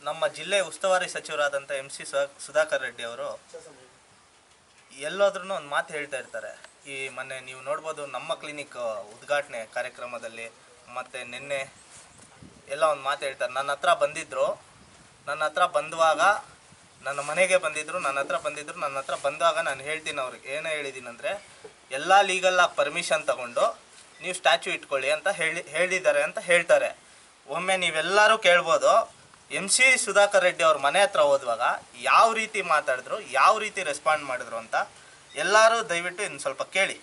ನಮ್ಮ ಜಿಲ್ಲೆ ಉಸ್ತುವಾರಿ ಸಚಿವರಾದಂಥ MC ಸುಧಾಕರ್ ರೆಡ್ಡಿ ಅವರು ಎಲ್ಲೋದ್ರೂ ಒಂದು ಮಾತು ಹೇಳ್ತಾ ಇರ್ತಾರೆ. ಈ ಮೊನ್ನೆ ನೀವು ನೋಡ್ಬೋದು ನಮ್ಮ ಕ್ಲಿನಿಕ್ ಉದ್ಘಾಟನೆ ಕಾರ್ಯಕ್ರಮದಲ್ಲಿ ಮತ್ತು ನಿನ್ನೆ ಎಲ್ಲ ಒಂದು ಮಾತು ಹೇಳ್ತಾರೆ. ನನ್ನ ಹತ್ರ ಬಂದುವಾಗ ನನ್ನ ಮನೆಗೆ ಬಂದಿದ್ದರು, ನನ್ನ ಹತ್ರ ಬಂದಾಗ ನಾನು ಹೇಳ್ತೀನಿ ಅವ್ರಿಗೆ ಏನೇ ಹೇಳಿದ್ದೀನಿ ಅಂದರೆ, ಎಲ್ಲ ಲೀಗಲಾಗಿ ಪರ್ಮಿಷನ್ ತಗೊಂಡು ನೀವು ಸ್ಟ್ಯಾಚ್ಯೂ ಇಟ್ಕೊಳ್ಳಿ ಅಂತ ಹೇಳಿದ್ದಾರೆ ಅಂತ ಹೇಳ್ತಾರೆ. ಒಮ್ಮೆ ನೀವೆಲ್ಲರೂ ಕೇಳ್ಬೋದು MC ಸುಧಾಕರ್ ರೆಡ್ಡಿ ಅವ್ರ ಮನೆ ಹತ್ರ ಹೋದುವಾಗ ಯಾವ ರೀತಿ ಮಾತಾಡಿದ್ರು, ಯಾವ ರೀತಿ ರೆಸ್ಪಾಂಡ್ ಮಾಡಿದ್ರು ಅಂತ ಎಲ್ಲರೂ ದಯವಿಟ್ಟು ಇನ್ನು ಸ್ವಲ್ಪ ಕೇಳಿ.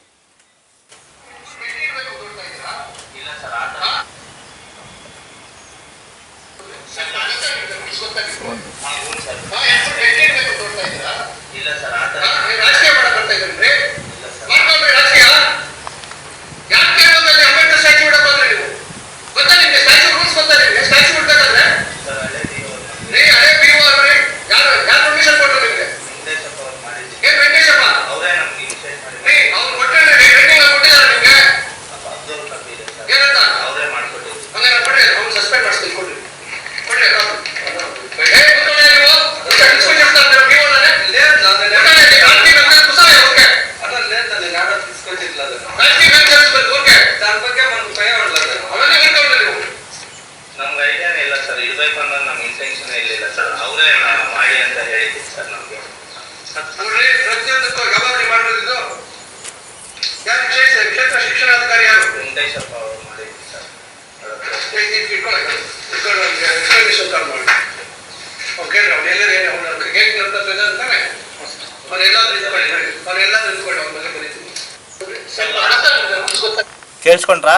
ಕೇಳಿಸ್ಕೊಂಡ್ರಾ?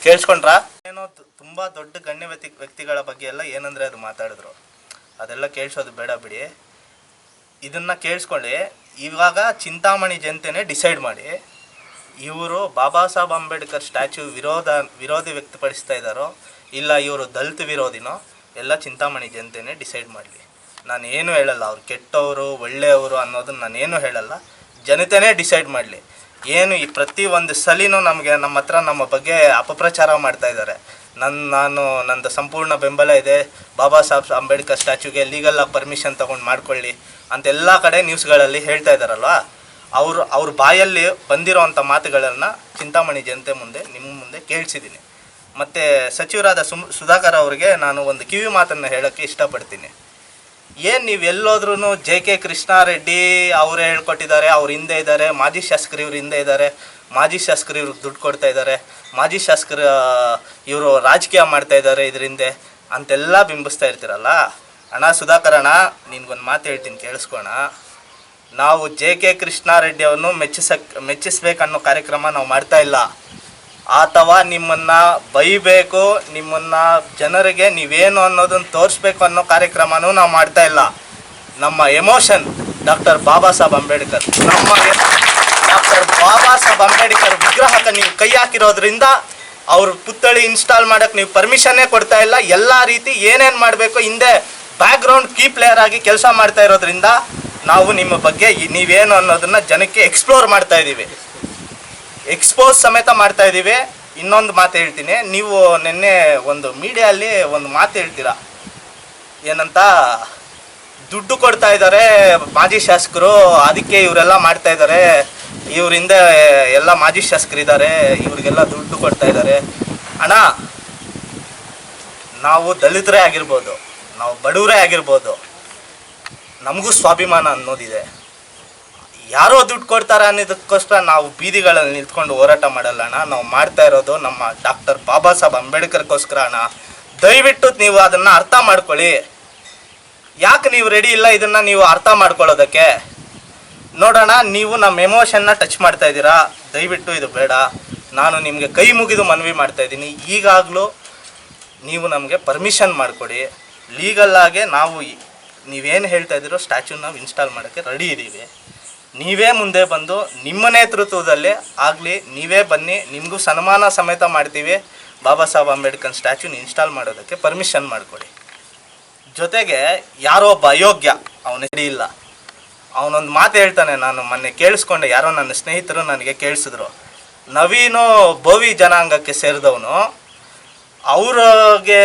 ಕೇಳಿಸ್ಕೊಂಡ್ರಾ? ಏನೋ ತುಂಬ ದೊಡ್ಡ ಗಣ್ಯ ವ್ಯಕ್ತಿಗಳ ಬಗ್ಗೆ ಎಲ್ಲ ಏನಂದರೆ ಅದು ಮಾತಾಡಿದ್ರು, ಅದೆಲ್ಲ ಕೇಳಿಸೋದು ಬೇಡ ಬಿಡಿ. ಇದನ್ನು ಕೇಳಿಸ್ಕೊಳ್ಳಿ. ಇವಾಗ ಚಿಂತಾಮಣಿ ಜನತೆನೇ ಡಿಸೈಡ್ ಮಾಡಿ, ಇವರು ಬಾಬಾ ಸಾಹೇಬ್ ಅಂಬೇಡ್ಕರ್ ಸ್ಟ್ಯಾಚ್ಯೂ ವಿರೋಧಿ ವ್ಯಕ್ತಪಡಿಸ್ತಾ ಇದ್ದಾರೋ ಇಲ್ಲ ಇವರು ದಲಿತ ವಿರೋಧಿನೋ ಎಲ್ಲ ಚಿಂತಾಮಣಿ ಜನತೆನೇ ಡಿಸೈಡ್ ಮಾಡಲಿ. ನಾನು ಏನು ಹೇಳಲ್ಲ, ಅವ್ರು ಕೆಟ್ಟವರು ಒಳ್ಳೆಯವರು ಅನ್ನೋದನ್ನು ನಾನೇನು ಹೇಳಲ್ಲ, ಜನತೆನೇ ಡಿಸೈಡ್ ಮಾಡಲಿ. ಏನು ಈ ಪ್ರತಿ ಒಂದು ಸಲಿನೂ ನಮ್ಮ ಹತ್ರ ನಮ್ಮ ಬಗ್ಗೆ ಅಪಪ್ರಚಾರ ಮಾಡ್ತಾ ಇದ್ದಾರೆ. ನಂದು ಸಂಪೂರ್ಣ ಬೆಂಬಲ ಇದೆ, ಬಾಬಾ ಸಾಹೇಬ್ ಅಂಬೇಡ್ಕರ್ ಸ್ಟ್ಯಾಚ್ಯೂಗೆ ಲೀಗಲಾಗಿ ಪರ್ಮಿಷನ್ ತೊಗೊಂಡು ಮಾಡ್ಕೊಳ್ಳಿ ಅಂತೆಲ್ಲ ಕಡೆ ನ್ಯೂಸ್ಗಳಲ್ಲಿ ಹೇಳ್ತಾ ಇದ್ದಾರಲ್ವ, ಅವ್ರ ಬಾಯಲ್ಲಿ ಬಂದಿರೋವಂಥ ಮಾತುಗಳನ್ನು ಚಿಂತಾಮಣಿ ಜನತೆ ಮುಂದೆ ನಿಮ್ಮ ಮುಂದೆ ಕೇಳಿಸಿದ್ದೀನಿ. ಮತ್ತು ಸಚಿವರಾದ ಸುಧಾಕರ್ ಅವರಿಗೆ ನಾನು ಒಂದು ಕಿವಿ ಮಾತನ್ನು ಹೇಳೋಕ್ಕೆ ಇಷ್ಟಪಡ್ತೀನಿ. ಏನು ನೀವು ಎಲ್ಲೋದ್ರೂ JK ಕೃಷ್ಣಾರೆಡ್ಡಿ ಅವರೇ ಹೇಳ್ಕೊಟ್ಟಿದ್ದಾರೆ, ಅವ್ರ ಹಿಂದೆ ಇದ್ದಾರೆ, ಮಾಜಿ ಶಾಸಕರು ಇವ್ರ ಹಿಂದೆ ಇದ್ದಾರೆ, ಮಾಜಿ ಶಾಸಕರು ಇವ್ರಿಗೆ ದುಡ್ಡು ಕೊಡ್ತಾ ಇದ್ದಾರೆ, ಮಾಜಿ ಶಾಸಕರು ಇವರು ರಾಜಕೀಯ ಮಾಡ್ತಾ ಇದ್ದಾರೆ ಇದರಿಂದ ಅಂತೆಲ್ಲ ಬಿಂಬಿಸ್ತಾ ಇರ್ತೀರಲ್ಲ. ಅಣ್ಣ ಸುಧಾಕರಣ್ಣ, ನಿನ್ಗೊಂದು ಮಾತು ಹೇಳ್ತೀನಿ ಕೇಳಿಸ್ಕೋಣ. ನಾವು JK ಕೃಷ್ಣಾರೆಡ್ಡಿ ಅವರನ್ನು ಮೆಚ್ಚಿಸ್ಬೇಕನ್ನೋ ಕಾರ್ಯಕ್ರಮ ನಾವು ಮಾಡ್ತಾ ಇಲ್ಲ, ಅಥವಾ ನಿಮ್ಮನ್ನು ಬೈಬೇಕು, ನಿಮ್ಮನ್ನು ಜನರಿಗೆ ನೀವೇನು ಅನ್ನೋದನ್ನು ತೋರಿಸ್ಬೇಕು ಅನ್ನೋ ಕಾರ್ಯಕ್ರಮನೂ ನಾವು ಮಾಡ್ತಾ ಇಲ್ಲ. ನಮ್ಮ emotion doctor Baba Saheb Ambedkar, doctor Baba Saheb Ambedkar ವಿಗ್ರಹಕ್ಕೆ ನೀವು ಕೈ ಹಾಕಿರೋದ್ರಿಂದ ಅವ್ರ ಪುತ್ಥಳಿ ಇನ್ಸ್ಟಾಲ್ ಮಾಡೋಕ್ಕೆ ನೀವು ಪರ್ಮಿಷನ್ನೇ ಕೊಡ್ತಾ ಇಲ್ಲ. ಎಲ್ಲ ರೀತಿ ಏನೇನು ಮಾಡಬೇಕು ಹಿಂದೆ ಬ್ಯಾಕ್ಗ್ರೌಂಡ್ ಕೀ ಪ್ಲೇಯರ್ ಆಗಿ ಕೆಲಸ ಮಾಡ್ತಾ ಇರೋದ್ರಿಂದ ನಾವು ನಿಮ್ಮ ಬಗ್ಗೆ ನೀವೇನು ಅನ್ನೋದನ್ನು ಜನಕ್ಕೆ ಎಕ್ಸ್ಪ್ಲೋರ್ ಮಾಡ್ತಾ ಇದ್ದೀವಿ, ಎಕ್ಸ್ಪೋಸ್ ಸಮೇತ ಮಾಡ್ತಾ ಇದ್ದೀವಿ. ಇನ್ನೊಂದು ಮಾತು ಹೇಳ್ತೀನಿ, ನೀವು ನಿನ್ನೆ ಒಂದು ಮೀಡಿಯಲ್ಲಿ ಒಂದು ಮಾತು ಹೇಳ್ತೀರಾ, ಏನಂತ ದುಡ್ಡು ಕೊಡ್ತಾ ಇದ್ದಾರೆ ಮಾಜಿ ಶಾಸಕರು, ಅದಕ್ಕೆ ಇವರೆಲ್ಲ ಮಾಡ್ತಾ ಇದ್ದಾರೆ, ಇವರಿಂದ ಎಲ್ಲ ಮಾಜಿ ಶಾಸಕರಿದ್ದಾರೆ, ಇವ್ರಿಗೆಲ್ಲ ದುಡ್ಡು ಕೊಡ್ತಾ ಇದ್ದಾರೆ. ಅಣ್ಣ, ನಾವು ದಲಿತರೇ ಆಗಿರ್ಬೋದು, ನಾವು ಬಡವರೇ ಆಗಿರ್ಬೋದು, ನಮಗೂ ಸ್ವಾಭಿಮಾನ ಅನ್ನೋದಿದೆ. ಯಾರೋ ದುಡ್ಡು ಕೊಡ್ತಾರೆ ಅನ್ನೋದಕ್ಕೋಸ್ಕರ ನಾವು ಬೀದಿಗಳಲ್ಲಿ ನಿಂತ್ಕೊಂಡು ಹೋರಾಟ ಮಾಡಲ್ಲ ಅಣ್ಣ. ನಾವು ಮಾಡ್ತಾ ಇರೋದು ನಮ್ಮ ಡಾಕ್ಟರ್ ಬಾಬಾ ಸಾಹೇಬ್ ಅಂಬೇಡ್ಕರ್ಗೋಸ್ಕರ ಅಣ್ಣ. ದಯವಿಟ್ಟು ನೀವು ಅದನ್ನು ಅರ್ಥ ಮಾಡ್ಕೊಳ್ಳಿ. ಯಾಕೆ ನೀವು ರೆಡಿ ಇಲ್ಲ ಇದನ್ನು ನೀವು ಅರ್ಥ ಮಾಡ್ಕೊಳ್ಳೋದಕ್ಕೆ? ನೋಡೋಣ, ನೀವು ನಮ್ಮ ಎಮೋಷನ್ನ ಟಚ್ ಮಾಡ್ತಾ ಇದ್ದೀರಾ, ದಯವಿಟ್ಟು ಇದು ಬೇಡ. ನಾನು ನಿಮಗೆ ಕೈ ಮುಗಿದು ಮನವಿ ಮಾಡ್ತಾ ಇದ್ದೀನಿ, ಈಗಾಗಲೂ ನೀವು ನಮಗೆ ಪರ್ಮಿಷನ್ ಮಾಡಿಕೊಡಿ. ಲೀಗಲ್ಲಾಗೆ ನಾವು ನೀವೇನು ಹೇಳ್ತಾ ಇದ್ದೀರೋ ಸ್ಟ್ಯಾಚ್ಯೂ ನಾವು ಇನ್ಸ್ಟಾಲ್ ಮಾಡೋಕ್ಕೆ ರೆಡಿ ಇದ್ದೀವಿ. ನೀವೇ ಮುಂದೆ ಬಂದು ನಿಮ್ಮ ನೇತೃತ್ವದಲ್ಲೇ ಆಗಲಿ, ನೀವೇ ಬನ್ನಿ, ನಿಮಗೂ ಸನ್ಮಾನ ಸಮೇತ ಮಾಡ್ತೀವಿ. ಬಾಬಾ ಸಾಹೇಬ್ ಅಂಬೇಡ್ಕರ್ ಸ್ಟ್ಯಾಚ್ಯೂನ ಇನ್ಸ್ಟಾಲ್ ಮಾಡೋದಕ್ಕೆ ಪರ್ಮಿಷನ್ ಮಾಡಿಕೊಡಿ. ಜೊತೆಗೆ ಯಾರೋ ಒಬ್ಬ ಅಯೋಗ್ಯ, ಅವನು ರೆಡಿ ಇಲ್ಲ, ಅವನೊಂದು ಮಾತು ಹೇಳ್ತಾನೆ. ನಾನು ಮೊನ್ನೆ ಕೇಳಿಸ್ಕೊಂಡೆ, ಯಾರೋ ನನ್ನ ಸ್ನೇಹಿತರು ನನಗೆ ಕೇಳಿಸಿದ್ರು. ನವೀನು ಬೋವಿ ಜನಾಂಗಕ್ಕೆ ಸೇರಿದವನು, ಅವ್ರಿಗೆ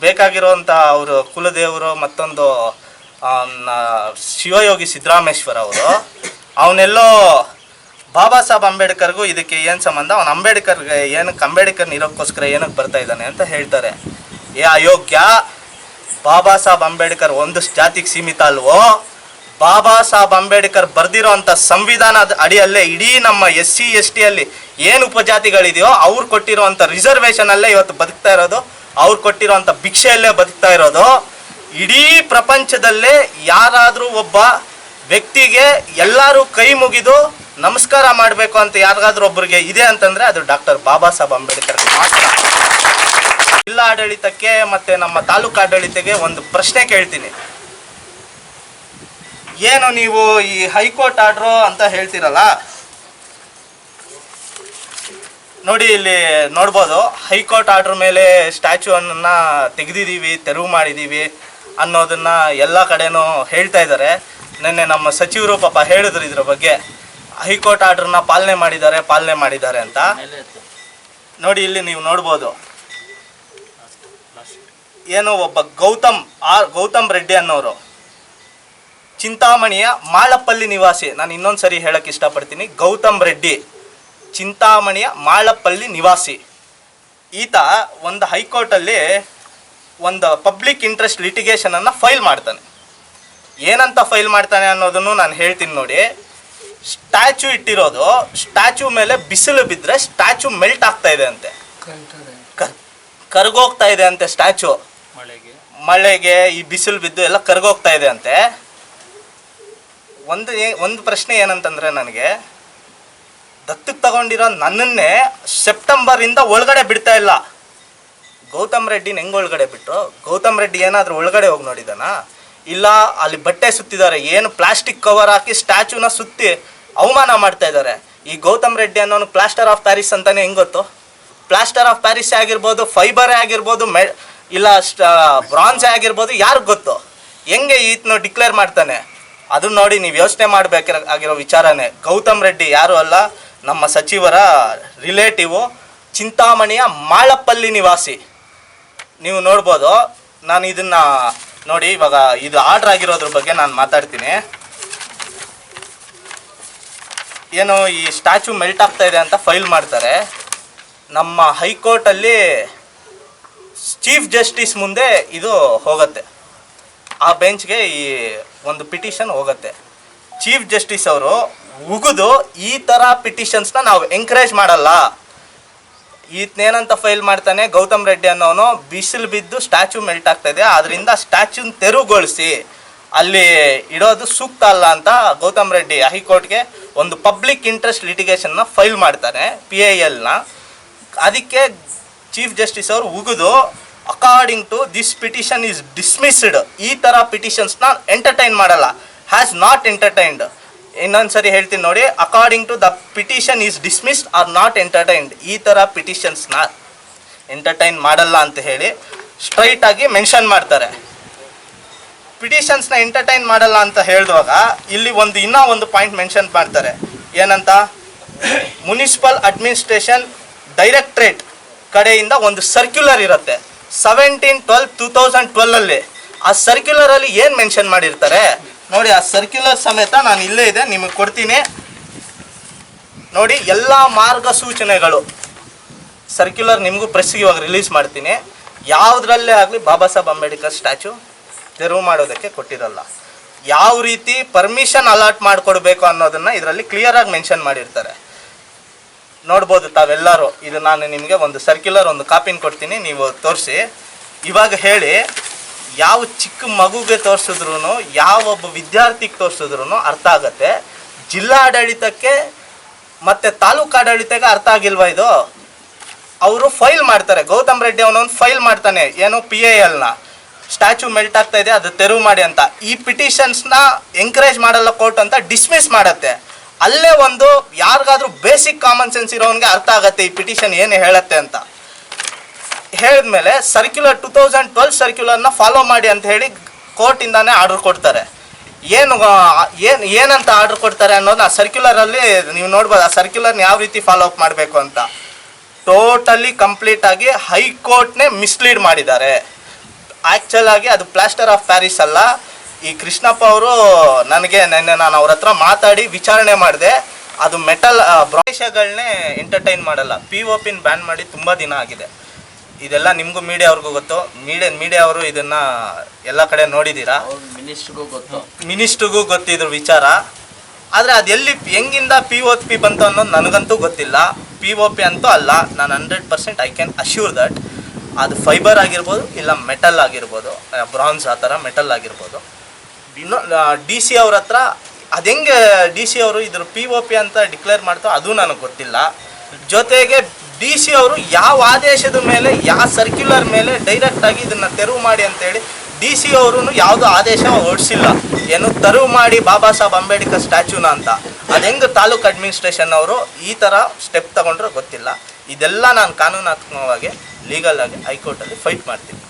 ಬೇಕಾಗಿರೋಂಥ ಅವರು ಕುಲದೇವರು ಮತ್ತೊಂದು ಶಿವಯೋಗಿ ಸಿದ್ದರಾಮೇಶ್ವರ ಅವರು, ಅವನೆಲ್ಲೋ ಬಾಬಾ ಸಾಹೇಬ್ ಅಂಬೇಡ್ಕರ್ಗೂ ಇದಕ್ಕೆ ಏನು ಸಂಬಂಧ, ಅವನು ಅಂಬೇಡ್ಕರ್ಗೆ ಏನಕ್ಕೆ ಅಂಬೇಡ್ಕರ್ನ ಇರೋಕ್ಕೋಸ್ಕರ ಏನಕ್ಕೆ ಬರ್ತಾ ಇದ್ದಾನೆ ಅಂತ ಹೇಳ್ತಾರೆ. ಏ ಅಯೋಗ್ಯ, ಬಾಬಾ ಸಾಹೇಬ್ ಅಂಬೇಡ್ಕರ್ ಒಂದು ಜಾತಿಗೆ ಸೀಮಿತ ಅಲ್ವೋ? ಬಾಬಾ ಸಾಹೇಬ್ ಅಂಬೇಡ್ಕರ್ ಬರೆದಿರೋ ಅಂಥ ಸಂವಿಧಾನದ ಅಡಿಯಲ್ಲೇ ಇಡೀ ನಮ್ಮ SC ST ಅಲ್ಲಿ ಏನು ಉಪಜಾತಿಗಳಿದೆಯೋ ಅವ್ರು ಕೊಟ್ಟಿರೋವಂಥ ರಿಸರ್ವೇಷನಲ್ಲೇ ಇವತ್ತು ಬದುಕ್ತಾ ಇರೋದು, ಅವ್ರು ಕೊಟ್ಟಿರೋವಂಥ ಭಿಕ್ಷೆಯಲ್ಲೇ ಬದುಕ್ತಾ ಇರೋದು. ಇಡೀ ಪ್ರಪಂಚದಲ್ಲೇ ಯಾರಾದರೂ ಒಬ್ಬ ವ್ಯಕ್ತಿಗೆ ಎಲ್ಲರೂ ಕೈ ಮುಗಿದು ನಮಸ್ಕಾರ ಮಾಡಬೇಕು ಅಂತ ಯಾರಿಗಾದ್ರೂ ಒಬ್ಬರಿಗೆ ಇದೆ ಅಂತಂದರೆ ಅದು ಡಾಕ್ಟರ್ ಬಾಬಾ ಸಾಹೇಬ್ ಅಂಬೇಡ್ಕರ್ ಮಾತ್ರ. ಜಿಲ್ಲಾ ಆಡಳಿತಕ್ಕೆ ಮತ್ತು ನಮ್ಮ ತಾಲೂಕು ಆಡಳಿತಕ್ಕೆ ಒಂದು ಪ್ರಶ್ನೆ ಕೇಳ್ತೀನಿ. ಏನು ನೀವು ಈ ಹೈಕೋರ್ಟ್ ಆರ್ಡ್ರು ಅಂತ ಹೇಳ್ತೀರಲ್ಲ, ನೋಡಿ ಇಲ್ಲಿ ನೋಡ್ಬೋದು, ಹೈಕೋರ್ಟ್ ಆರ್ಡ್ರ್ ಮೇಲೆ ಸ್ಟ್ಯಾಚ್ಯೂವನ್ನು ತೆಗೆದಿದ್ದೀವಿ, ತೆರವು ಮಾಡಿದ್ದೀವಿ ಅನ್ನೋದನ್ನು ಎಲ್ಲ ಕಡೆನೂ ಹೇಳ್ತಾ ಇದ್ದಾರೆ. ನಿನ್ನೆ ನಮ್ಮ ಸಚಿವರು ಪಾಪ ಹೇಳಿದ್ರು ಇದ್ರ ಬಗ್ಗೆ, ಹೈಕೋರ್ಟ್ ಆರ್ಡ್ರನ್ನ ಪಾಲನೆ ಮಾಡಿದ್ದಾರೆ ಅಂತ. ನೋಡಿ ಇಲ್ಲಿ ನೀವು ನೋಡ್ಬೋದು, ಏನು ಒಬ್ಬ ಗೌತಮ್ ರೆಡ್ಡಿ ಅನ್ನೋರು ಚಿಂತಾಮಣಿಯ ಮಾಳಪ್ಪಲ್ಲಿ ನಿವಾಸಿ. ನಾನು ಇನ್ನೊಂದು ಸರಿ ಹೇಳಕ್ಕೆ ಇಷ್ಟಪಡ್ತೀನಿ, ಗೌತಮ್ ರೆಡ್ಡಿ ಚಿಂತಾಮಣಿಯ ಮಾಳಪ್ಪಲ್ಲಿ ನಿವಾಸಿ. ಈತ ಒಂದು ಹೈಕೋರ್ಟಲ್ಲಿ ಒಂದು ಪಬ್ಲಿಕ್ ಇಂಟ್ರೆಸ್ಟ್ ಲಿಟಿಗೇಷನನ್ನು ಫೈಲ್ ಮಾಡ್ತಾನೆ. ಏನಂತ ಫೈಲ್ ಮಾಡ್ತಾನೆ ಅನ್ನೋದನ್ನು ನಾನು ಹೇಳ್ತೀನಿ ನೋಡಿ. ಸ್ಟ್ಯಾಚ್ಯೂ ಇಟ್ಟಿರೋದು, ಸ್ಟ್ಯಾಚ್ಯೂ ಮೇಲೆ ಬಿಸಿಲು ಬಿದ್ದರೆ ಸ್ಟ್ಯಾಚ್ಯೂ ಮೆಲ್ಟ್ ಆಗ್ತಾ ಇದೆ ಅಂತೆ, ಕರ್ಗೋಗ್ತಾ ಇದೆ ಅಂತೆ. ಸ್ಟ್ಯಾಚ್ಯೂ ಮಳೆಗೆ ಈ ಬಿಸಿಲು ಬಿದ್ದು ಎಲ್ಲ ಕರ್ಗೋಗ್ತಾ ಇದೆ ಅಂತೆ. ಒಂದು ಪ್ರಶ್ನೆ ಏನಂತಂದರೆ, ನನಗೆ ದತ್ತಕ್ಕೆ ತಗೊಂಡಿರೋ ನನ್ನನ್ನೇ ಸೆಪ್ಟೆಂಬರಿಂದ ಒಳಗಡೆ ಬಿಡ್ತಾ ಇಲ್ಲ. ಗೌತಮ್ ರೆಡ್ಡಿನ ಹೆಂಗೆ ಒಳಗಡೆ ಬಿಟ್ಟರು? ಗೌತಮ್ ರೆಡ್ಡಿ ಏನಾದರೂ ಒಳಗಡೆ ಹೋಗಿ ನೋಡಿದಾನ? ಇಲ್ಲ, ಅಲ್ಲಿ ಬಟ್ಟೆ ಸುತ್ತಿದ್ದಾರೆ, ಏನು ಪ್ಲಾಸ್ಟಿಕ್ ಕವರ್ ಹಾಕಿ ಸ್ಟ್ಯಾಚ್ಯೂನ ಸುತ್ತಿ ಅವಮಾನ ಮಾಡ್ತಾ ಇದ್ದಾರೆ. ಈ ಗೌತಮ್ ರೆಡ್ಡಿ ಅನ್ನೋನು ಪ್ಲಾಸ್ಟರ್ ಆಫ್ ಪ್ಯಾರಿಸ್ ಅಂತಾನೆ ಹೆಂಗೆ ಗೊತ್ತು? ಪ್ಲಾಸ್ಟರ್ ಆಫ್ ಪ್ಯಾರಿಸ್ ಆಗಿರ್ಬೋದು, ಫೈಬರೇ ಆಗಿರ್ಬೋದು, ಇಲ್ಲ ಬ್ರಾನ್ಸೇ ಆಗಿರ್ಬೋದು, ಯಾರಿಗೆ ಗೊತ್ತು? ಹೆಂಗೆ ಈತನು ಡಿಕ್ಲೇರ್ ಮಾಡ್ತಾನೆ? ಅದು ನೋಡಿ ನೀವು ಯೋಚನೆ ಮಾಡಬೇಕಾಗಿರೋ ವಿಚಾರನೇ. ಗೌತಮ್ ರೆಡ್ಡಿ ಯಾರು ಅಲ್ಲ, ನಮ್ಮ ಸಚಿವರ ರಿಲೇಟಿವು, ಚಿಂತಾಮಣಿಯ ಮಾಳಪ್ಪಲ್ಲಿ ನಿವಾಸಿ. ನೀವು ನೋಡ್ಬೋದು. ನಾನು ಇದನ್ನು ನೋಡಿ, ಇವಾಗ ಇದು ಆರ್ಡ್ರ್ ಆಗಿರೋದ್ರ ಬಗ್ಗೆ ನಾನು ಮಾತಾಡ್ತೀನಿ. ಏನು ಈ ಸ್ಟ್ಯಾಚ್ಯೂ ಮೆಲ್ಟ್ ಆಗ್ತಾ ಇದೆ ಅಂತ ಫೈಲ್ ಮಾಡ್ತಾರೆ. ನಮ್ಮ ಹೈಕೋರ್ಟಲ್ಲಿ ಚೀಫ್ ಜಸ್ಟಿಸ್ ಮುಂದೆ ಇದು ಹೋಗುತ್ತೆ, ಆ ಬೆಂಚ್ಗೆ ಈ ಒಂದು ಪಿಟಿಷನ್ ಹೋಗುತ್ತೆ. ಚೀಫ್ ಜಸ್ಟಿಸ್ ಅವರು ಉಗಿದು ಈ ಥರ ಪಿಟಿಷನ್ಸ್ನ ನಾವು ಎಂಕರೇಜ್ ಮಾಡಲ್ಲ. ಈತನೇನಂತ ಫೈಲ್ ಮಾಡ್ತಾನೆ, ಗೌತಮ್ ರೆಡ್ಡಿ ಅನ್ನೋನು ಬಿಸಿಲು ಬಿದ್ದು ಸ್ಟ್ಯಾಚ್ಯೂ ಮೆಲ್ಟ್ ಆಗ್ತಾಯಿದೆ, ಅದರಿಂದ ಸ್ಟ್ಯಾಚ್ಯೂನ ತೆರವುಗೊಳಿಸಿ ಅಲ್ಲಿ ಇಡೋದು ಸೂಕ್ತ ಅಲ್ಲ ಅಂತ ಗೌತಮ್ ರೆಡ್ಡಿ ಹೈಕೋರ್ಟ್ಗೆ ಒಂದು ಪಬ್ಲಿಕ್ ಇಂಟ್ರೆಸ್ಟ್ ಲಿಟಿಗೇಷನ್ನ ಫೈಲ್ ಮಾಡ್ತಾನೆ, PILನ. ಅದಕ್ಕೆ ಚೀಫ್ ಜಸ್ಟಿಸ್ ಅವರು ಉಗಿದು according to this petition is dismissed, ಈ ಥರ ಪಿಟಿಷನ್ಸ್ನ ಎಂಟರ್ಟೈನ್ ಮಾಡಲ್ಲ, ಹ್ಯಾಸ್ ನಾಟ್ ಎಂಟರ್ಟೈನ್ಡ್. ಇನ್ನೊಂದು ಸರಿ ಹೇಳ್ತೀನಿ ನೋಡಿ, according to the petition is dismissed or not entertained, ಈ ಥರ ಪಿಟಿಷನ್ಸ್ನ ಎಂಟರ್ಟೈನ್ ಮಾಡಲ್ಲ ಅಂತ ಹೇಳಿ ಸ್ಟ್ರೈಟಾಗಿ ಮೆನ್ಷನ್ ಮಾಡ್ತಾರೆ. ಪಿಟಿಷನ್ಸ್ನ ಎಂಟರ್ಟೈನ್ ಮಾಡಲ್ಲ ಅಂತ ಹೇಳಿದಾಗ ಇಲ್ಲಿ ಇನ್ನೂ ಒಂದು ಪಾಯಿಂಟ್ ಮೆನ್ಷನ್ ಮಾಡ್ತಾರೆ. ಏನಂತ, ಮುನಿಸಿಪಲ್ ಅಡ್ಮಿನಿಸ್ಟ್ರೇಷನ್ ಡೈರೆಕ್ಟ್ರೇಟ್ ಕಡೆಯಿಂದ ಒಂದು ಸರ್ಕ್ಯುಲರ್ ಇರುತ್ತೆ 17/12/2012 ಆ ಸರ್ಕ್ಯುಲರಲ್ಲಿ ಏನು ಮೆನ್ಷನ್ ಮಾಡಿರ್ತಾರೆ ನೋಡಿ. ಆ ಸರ್ಕ್ಯುಲರ್ ಸಮೇತ ನಾನು ಇಲ್ಲೇ ಇದೆ, ನಿಮಗೆ ಕೊಡ್ತೀನಿ ನೋಡಿ. ಎಲ್ಲ ಮಾರ್ಗಸೂಚನೆಗಳು ಸರ್ಕ್ಯುಲರ್ ನಿಮಗೂ ಪ್ರೆಸ್ಗೆ ಇವಾಗ ರಿಲೀಸ್ ಮಾಡ್ತೀನಿ. ಯಾವುದ್ರಲ್ಲೇ ಆಗಲಿ ಬಾಬಾ ಸಾಹೇಬ್ ಅಂಬೇಡ್ಕರ್ ಸ್ಟ್ಯಾಚು ತೆರವು ಮಾಡೋದಕ್ಕೆ ಕೊಟ್ಟಿರಲ್ಲ. ಯಾವ ರೀತಿ ಪರ್ಮಿಷನ್ ಅಲಾಟ್ ಮಾಡಿಕೊಡ್ಬೇಕು ಅನ್ನೋದನ್ನು ಇದರಲ್ಲಿ ಕ್ಲಿಯರಾಗಿ ಮೆನ್ಷನ್ ಮಾಡಿರ್ತಾರೆ. ನೋಡ್ಬೋದು ತಾವೆಲ್ಲರೂ. ಇದು ನಾನು ನಿಮಗೆ ಒಂದು ಸರ್ಕ್ಯುಲರ್ ಒಂದು ಕಾಪಿನ ಕೊಡ್ತೀನಿ, ನೀವು ತೋರಿಸಿ. ಇವಾಗ ಹೇಳಿ, ಯಾವ ಚಿಕ್ಕ ಮಗುಗೆ ತೋರಿಸಿದ್ರು, ಯಾವೊಬ್ಬ ವಿದ್ಯಾರ್ಥಿಗೆ ತೋರಿಸಿದ್ರು ಅರ್ಥ ಆಗುತ್ತೆ. ಜಿಲ್ಲಾಡಳಿತಕ್ಕೆ ಮತ್ತು ತಾಲೂಕು ಆಡಳಿತಕ್ಕೆ ಅರ್ಥ ಆಗಿಲ್ವಾ ಇದು? ಅವರು ಫೈಲ್ ಮಾಡ್ತಾರೆ. ಗೌತಮ್ ರೆಡ್ಡಿ ಅವನೊಂದು ಫೈಲ್ ಮಾಡ್ತಾನೆ, ಏನು PILನ ಸ್ಟ್ಯಾಚು ಮೆಲ್ಟ್ ಆಗ್ತಾ ಇದೆ ಅದು ತೆರವು ಮಾಡಿ ಅಂತ. ಈ ಪಿಟಿಷನ್ಸ್ನ ಎಂಕರೇಜ್ ಮಾಡಲ್ಲ ಕೋರ್ಟ್ ಅಂತ ಡಿಸ್ಮಿಸ್ ಮಾಡುತ್ತೆ. ಅಲ್ಲೇ ಒಂದು ಯಾರಿಗಾದ್ರೂ ಬೇಸಿಕ್ ಕಾಮನ್ ಸೆನ್ಸ್ ಇರೋನಿಗೆ ಅರ್ಥ ಆಗುತ್ತೆ ಈ ಪಿಟಿಷನ್ ಏನು ಹೇಳುತ್ತೆ ಅಂತ. ಹೇಳಿದ್ಮೇಲೆ ಸರ್ಕ್ಯುಲರ್ 2012 ಸರ್ಕ್ಯುಲರ್ನ ಫಾಲೋ ಮಾಡಿ ಅಂತ ಹೇಳಿ ಕೋರ್ಟಿಂದಾನೇ ಆರ್ಡರ್ ಕೊಡ್ತಾರೆ. ಏನಂತ ಆರ್ಡರ್ ಕೊಡ್ತಾರೆ ಅನ್ನೋದು ಆ ಸರ್ಕ್ಯುಲರಲ್ಲಿ ನೀವು ನೋಡ್ಬೋದು. ಆ ಸರ್ಕ್ಯುಲರ್ನ ಯಾವ ರೀತಿ ಫಾಲೋ ಅಪ್ ಮಾಡಬೇಕು ಅಂತ ಟೋಟಲಿ ಕಂಪ್ಲೀಟಾಗಿ ಹೈಕೋರ್ಟ್ನೇ ಮಿಸ್ಲೀಡ್ ಮಾಡಿದ್ದಾರೆ. ಆ್ಯಕ್ಚುಲ್ ಆಗಿ ಅದು ಪ್ಲಾಸ್ಟರ್ ಆಫ್ ಪ್ಯಾರಿಸ್ ಅಲ್ಲ. ಈ ಕೃಷ್ಣಪ್ಪ ಅವರು ನಾನು ಅವ್ರ ಹತ್ರ ಮಾತಾಡಿ ವಿಚಾರಣೆ ಮಾಡಿದೆ. ಅದು ಮೆಟಲ್ ಬ್ರಾಂಡ್ಗಳನ್ನೇ ಎಂಟರ್ಟೈನ್ ಮಾಡಲ್ಲ. POPನ ಬ್ಯಾನ್ ಮಾಡಿ ತುಂಬ ದಿನ ಆಗಿದೆ. ಇದೆಲ್ಲ ನಿಮಗೂ ಮೀಡಿಯಾವ್ರಿಗೂ ಗೊತ್ತು. ಮೀಡಿಯಾವರು ಇದನ್ನು ಎಲ್ಲ ಕಡೆ ನೋಡಿದ್ದೀರಾ. ಮಿನಿಸ್ಟ್ರಿಗೂ ಗೊತ್ತಿದ್ರು ವಿಚಾರ. ಆದರೆ ಅದು ಹೆಂಗಿಂದ POP ಬಂತು ಅನ್ನೋದು ನನಗಂತೂ ಗೊತ್ತಿಲ್ಲ. POP ಅಂತೂ ಅಲ್ಲ. ನಾನು 100% ಐ ಕ್ಯಾನ್ ಅಶ್ಯೂರ್ ದಟ್ ಅದು ಫೈಬರ್ ಆಗಿರ್ಬೋದು, ಇಲ್ಲ ಮೆಟಲ್ ಆಗಿರ್ಬೋದು, ಬ್ರಾನ್ಸ್ ಆ ಥರ ಮೆಟಲ್ ಆಗಿರ್ಬೋದು. ಇನ್ನು DC ಅವ್ರ ಹತ್ರ ಅದು ಹೆಂಗೆ DC ಅವರು ಇದ್ರ POP ಅಂತ ಡಿಕ್ಲೇರ್ ಮಾಡ್ತೋ ಅದು ನನಗೆ ಗೊತ್ತಿಲ್ಲ. ಜೊತೆಗೆ DC ಅವರು ಯಾವ ಆದೇಶದ ಮೇಲೆ, ಯಾವ ಸರ್ಕ್ಯುಲರ್ ಮೇಲೆ ಡೈರೆಕ್ಟಾಗಿ ಇದನ್ನು ತೆರವು ಮಾಡಿ ಅಂತೇಳಿ DC ಅವರು ಯಾವುದೋ ಆದೇಶ ಹೊರಡಿಸಿಲ್ಲ. ಏನು ತೆರವು ಮಾಡಿ ಬಾಬಾ ಸಾಹೇಬ್ ಅಂಬೇಡ್ಕರ್ ಸ್ಟ್ಯಾಚ್ಯೂನ ಅಂತ. ಅದು ಹೆಂಗೆ ತಾಲೂಕು ಅಡ್ಮಿನಿಸ್ಟ್ರೇಷನ್ ಅವರು ಈ ಥರ ಸ್ಟೆಪ್ ತಗೊಂಡ್ರೆ ಗೊತ್ತಿಲ್ಲ. ಇದೆಲ್ಲ ನಾನು ಕಾನೂನಾತ್ಮಕವಾಗಿ ಲೀಗಲ್ ಆಗಿ ಹೈಕೋರ್ಟಲ್ಲಿ ಫೈಟ್ ಮಾಡ್ತೀನಿ.